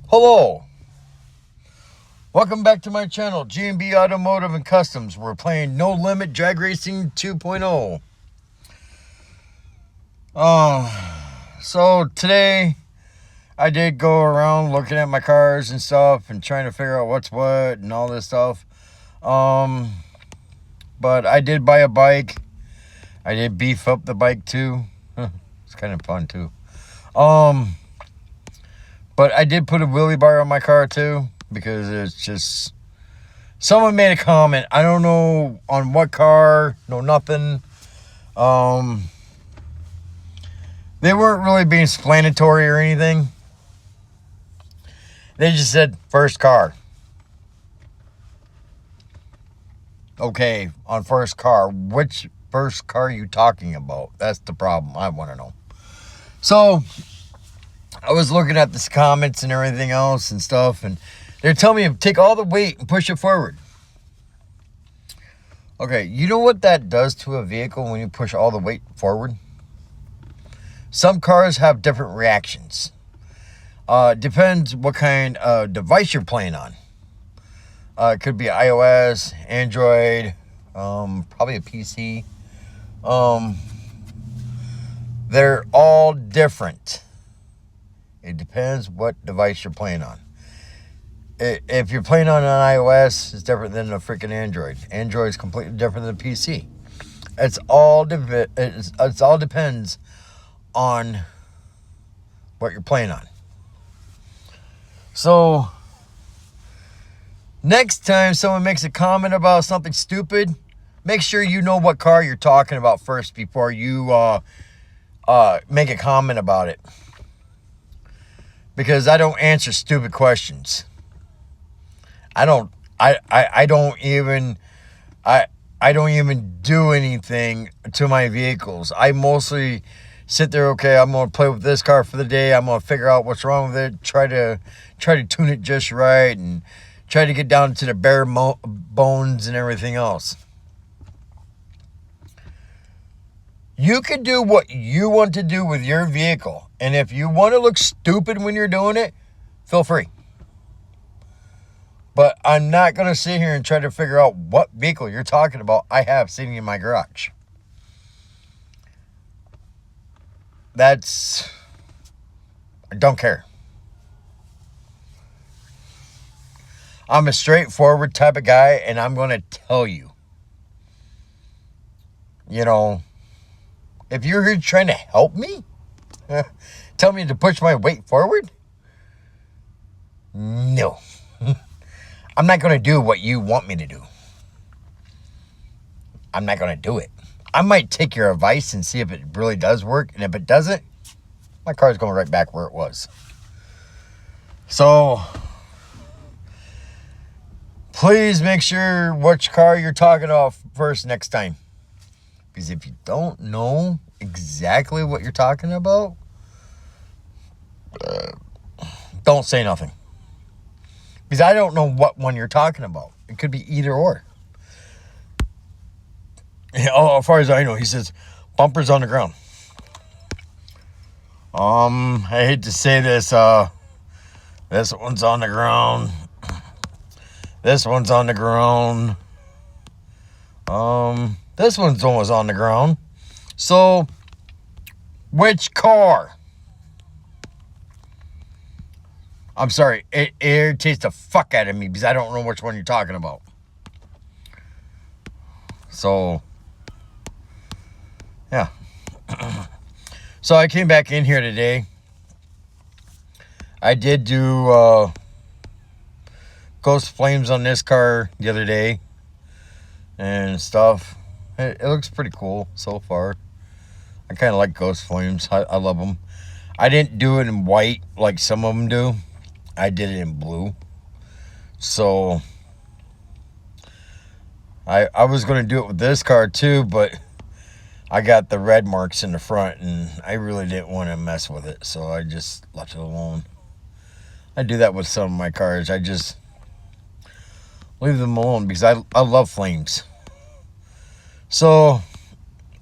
Hello, welcome back to my channel, G&B Automotive and Customs. We're playing No Limit Drag Racing 2.0. So today I did go around looking at my cars and stuff and trying to figure out what's what and all this stuff. But I did buy a bike. I did beef up the bike too. It's kind of fun too. But I did put a wheelie bar on my car too, because it's just, someone made a comment. I don't know on what car, no nothing. They weren't really being explanatory or anything. They just said first car. Okay, on first car, which first car are you talking about? That's the problem. I want to know. So I was looking at the comments and everything else and stuff, and they're telling me to take all the weight and push it forward. Okay, you know what that does to a vehicle when you push all the weight forward? Some cars have different reactions. Depends what kind of device you're playing on. It could be iOS, Android, probably a PC. They're all different. It depends what device you're playing on. If you're playing on an iOS, it's different than a freaking Android. Android is completely different than a PC. It's all depends on what you're playing on. So next time someone makes a comment about something stupid, make sure you know what car you're talking about first before you make a comment about it. Because I don't answer stupid questions. I don't even do anything to my vehicles. I mostly sit there, okay, I'm going to play with this car for the day. I'm going to figure out what's wrong with it, try to tune it just right, and try to get down to the bare bones and everything else. You can do what you want to do with your vehicle. And if you want to look stupid when you're doing it, feel free. But I'm not going to sit here and try to figure out what vehicle you're talking about I have sitting in my garage. I don't care. I'm a straightforward type of guy, and I'm going to tell you. You know, if you're here trying to help me, tell me to push my weight forward? No. I'm not going to do what you want me to do. I'm not going to do it. I might take your advice and see if it really does work. And if it doesn't, my car's going right back where it was. So please make sure which car you're talking about first next time. Because if you don't know exactly what you're talking about, don't say nothing. Because I don't know what one you're talking about. It could be either or. Oh, as far as I know, he says, bumpers on the ground. I hate to say this. This one's on the ground. This one's on the ground. This one's almost on the ground. So, which car? I'm sorry, it irritates the fuck out of me because I don't know which one you're talking about. So, yeah. So I came back in here today. I did do Ghost Flames on this car the other day and stuff. It looks pretty cool so far. I kind of like Ghost Flames. I love them. I didn't do it in white like some of them do. I did it in blue. So I was going to do it with this car too, but I got the red marks in the front and I really didn't want to mess with it. So I just left it alone. I do that with some of my cars. I just leave them alone because I love flames. So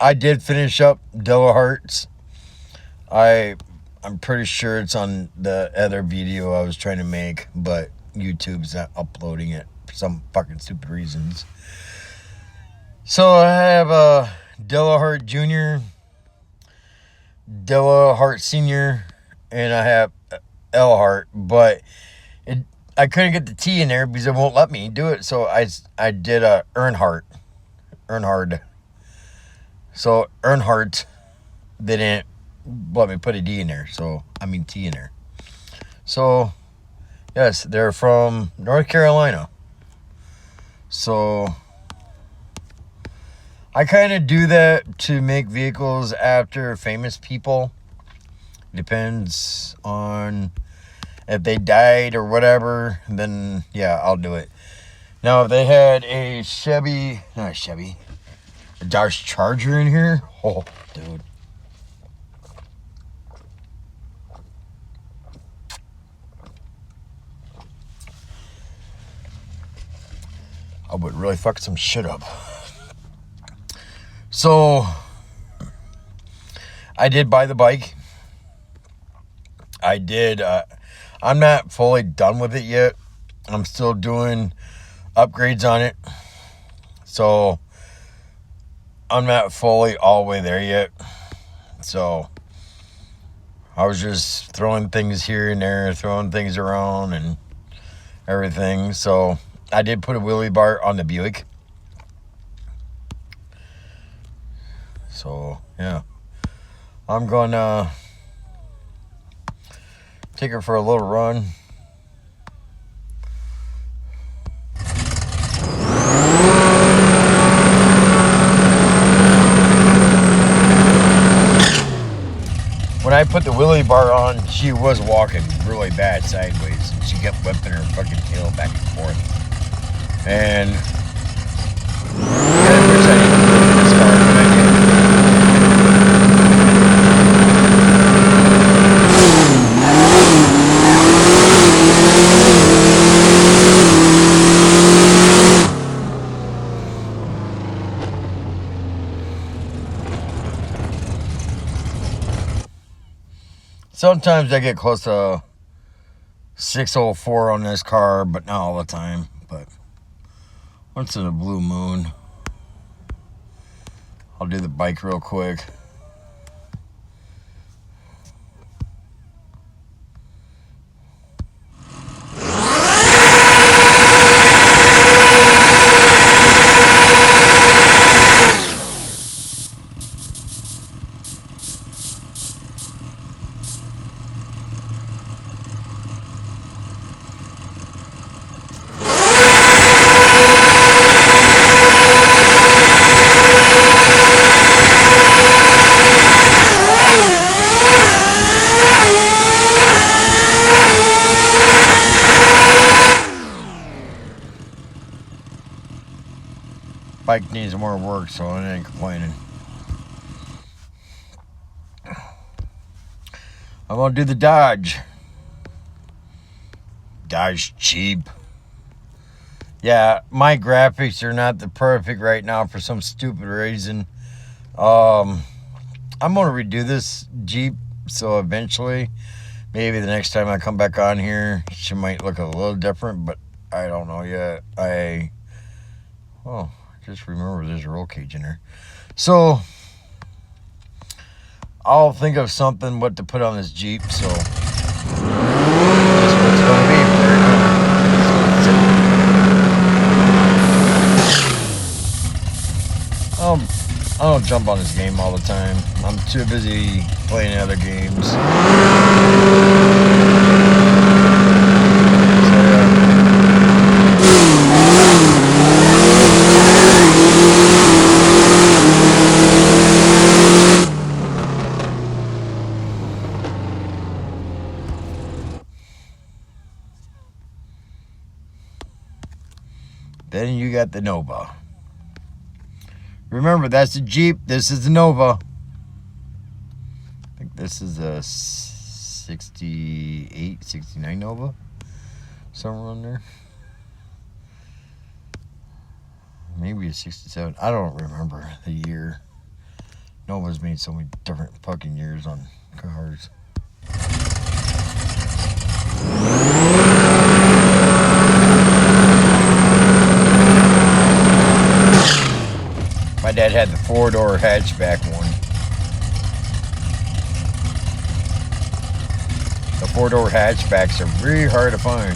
I did finish up Dilla Hearts. I I'm pretty sure it's on the other video I was trying to make, but YouTube's not uploading it for some fucking stupid reasons. So I have Della Hart Jr., Della Hart Sr., and I have L Hart, but I couldn't get the T in there because it won't let me do it. So I did Earnhardt. So Earnhardt didn't let me put a D in there. So I mean T in there. So yes, they're from North Carolina. So I kind of do that to make vehicles after famous people. Depends on if they died or whatever, then yeah, I'll do it. Now, if they had a Dodge Charger in here, oh, dude. I would really fuck some shit up. So, I did buy the bike. I'm not fully done with it yet. I'm still doing upgrades on it. So, I'm not fully all the way there yet. So, I was just throwing things here and there, throwing things around and everything. So, I did put a wheelie bar on the Buick. So, yeah. I'm going to take her for a little run. When I put the wheelie bar on, she was walking really bad sideways. And she kept whipping her fucking tail back and forth. And I wish I didn't put this car, but I did. Sometimes I get close to 604 on this car, but not all the time. But once in a blue moon, I'll do the bike real quick. Bike needs more work, so I ain't complaining. I'm gonna do the Dodge. Dodge cheap. Yeah, my graphics are not the perfect right now for some stupid reason. I'm gonna redo this Jeep, so eventually, maybe the next time I come back on here, she might look a little different, but I don't know yet. Just remember there's a roll cage in there. So, I'll think of something what to put on this Jeep, so that's what it's going to be for right now. I don't jump on this game all the time. I'm too busy playing other games. Then you got the Nova. Remember, that's the Jeep. This is the Nova. I think this is a 68, 69 Nova. Somewhere on there. Maybe a 67. I don't remember the year. Nova's made so many different fucking years on cars. My dad had the 4-door hatchback one. The 4-door hatchbacks are really hard to find.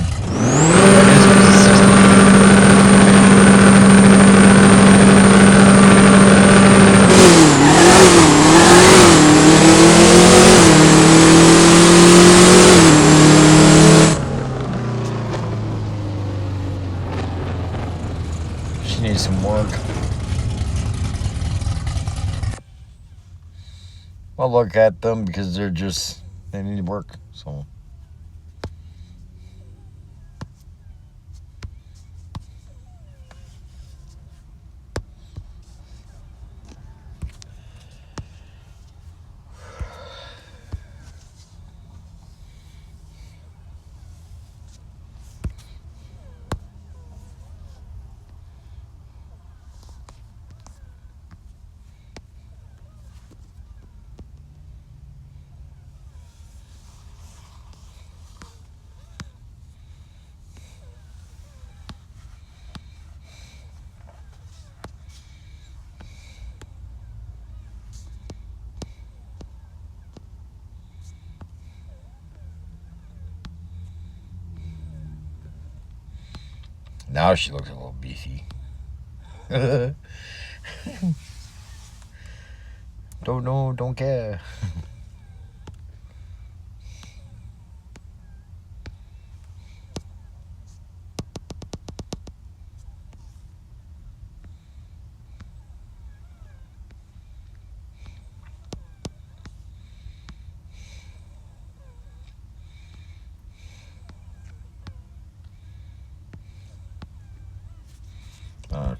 She needs some work. I'll look at them because they need work, so. Now she looks a little beefy. Don't know, don't care.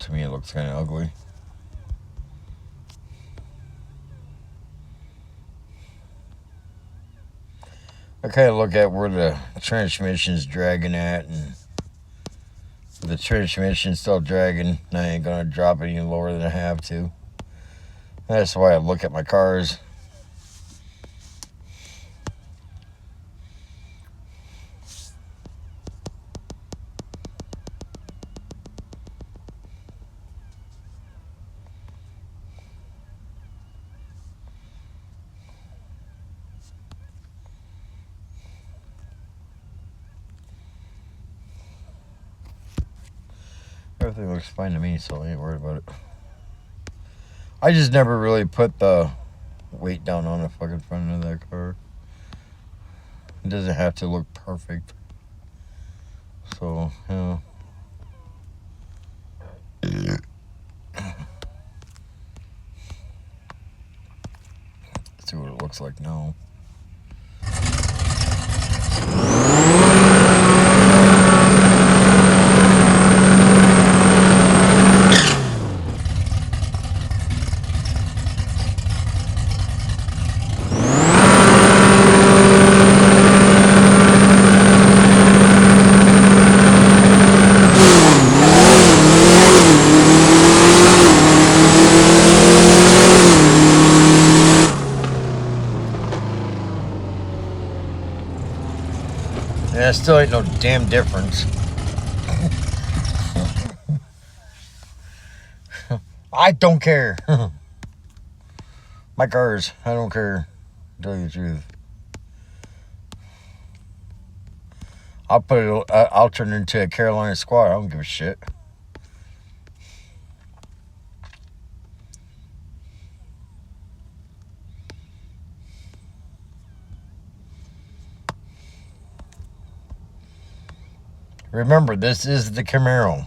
To me, it looks kind of ugly. I kind of look at where the transmission's dragging at, and if the transmission's still dragging, I ain't gonna drop it any lower than I have to. That's why I look at my cars. Everything looks fine to me, so I ain't worried about it. I just never really put the weight down on the fucking front of that car. It doesn't have to look perfect. So, you know. Let's see what it looks like now. Yeah, still ain't no damn difference. I don't care. My cars, I don't care. To tell you the truth. I'll turn into a Carolina squad. I don't give a shit. Remember, this is the Camaro.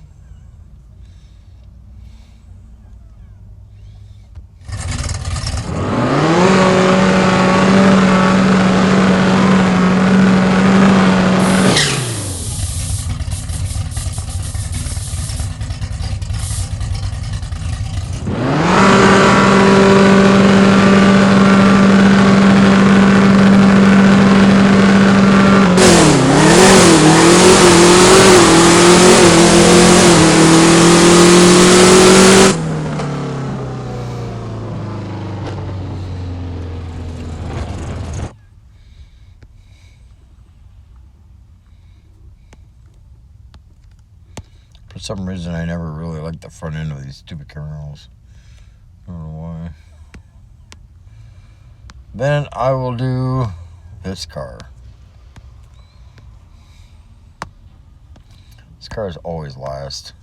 some reason, I never really liked the front end of these stupid Camaros. I don't know why. Then I will do this car. This car is always last.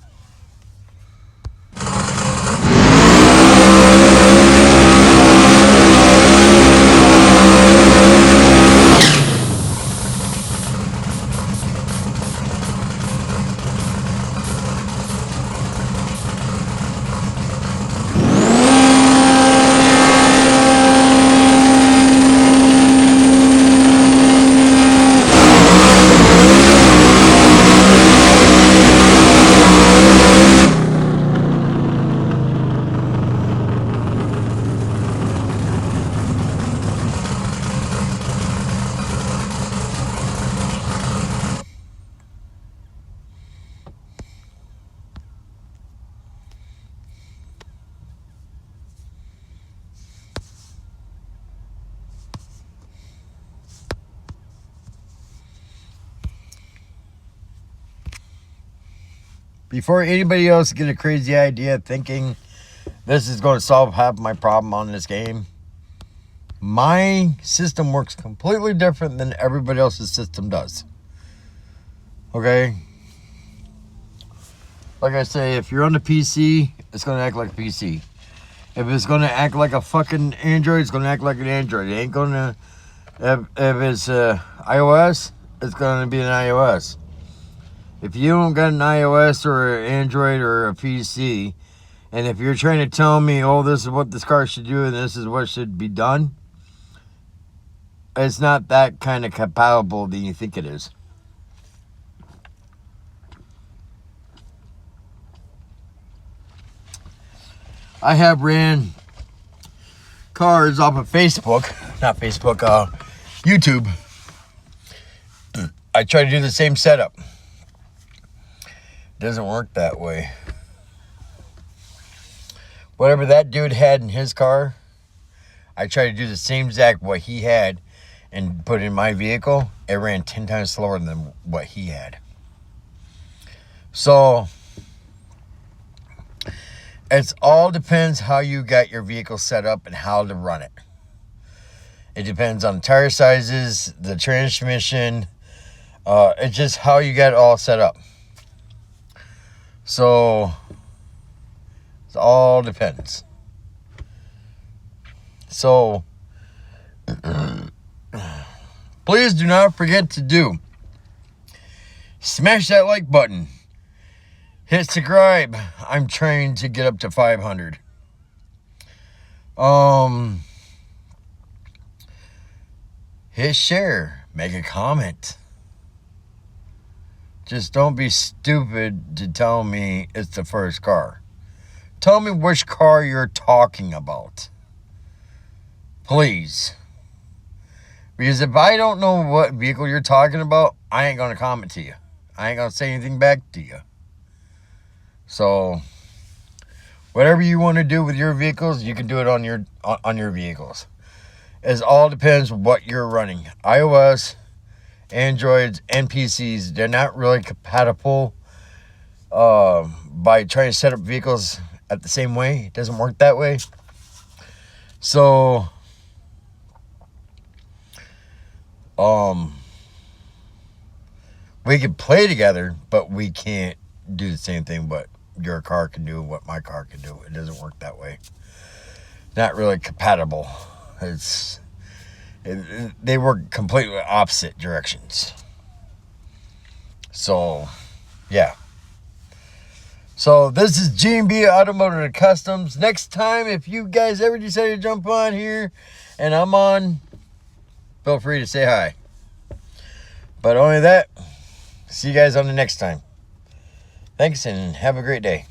Before anybody else get a crazy idea thinking this is going to solve half my problem on this game, my system works completely different than everybody else's system does. Okay? Like I say, if you're on the PC, it's going to act like a PC. If it's going to act like a fucking Android, it's going to act like an Android. It ain't going to... If it's iOS, it's going to be an iOS. If you don't got an iOS or an Android or a PC, and if you're trying to tell me, oh, this is what this car should do and this is what should be done, it's not that kind of compatible that you think it is. I have ran cars off of YouTube. I try to do the same setup. Doesn't work that way. Whatever that dude had in his car, I tried to do the same exact what he had and put in my vehicle. It ran 10 times slower than what he had. So it all depends how you got your vehicle set up and how to run it. It depends on tire sizes, the transmission. It's just how you got it all set up. So it all depends. So please do not forget to smash that like button. Hit subscribe. I'm trying to get up to 500. Hit share. Make a comment. Just don't be stupid to tell me it's the first car. Tell me which car you're talking about. Please. Because if I don't know what vehicle you're talking about, I ain't going to comment to you. I ain't going to say anything back to you. So, whatever you want to do with your vehicles, you can do it on your vehicles. It all depends what you're running. iOS, Androids, and PCs, they're not really compatible by trying to set up vehicles at the same way. It doesn't work that way. So, we can play together, but we can't do the same thing what your car can do and what my car can do. It doesn't work that way. Not really compatible. They work completely opposite directions. So, yeah. So, this is G&B Automotive and Customs. Next time, if you guys ever decide to jump on here and I'm on, feel free to say hi. But only that, see you guys on the next time. Thanks and have a great day.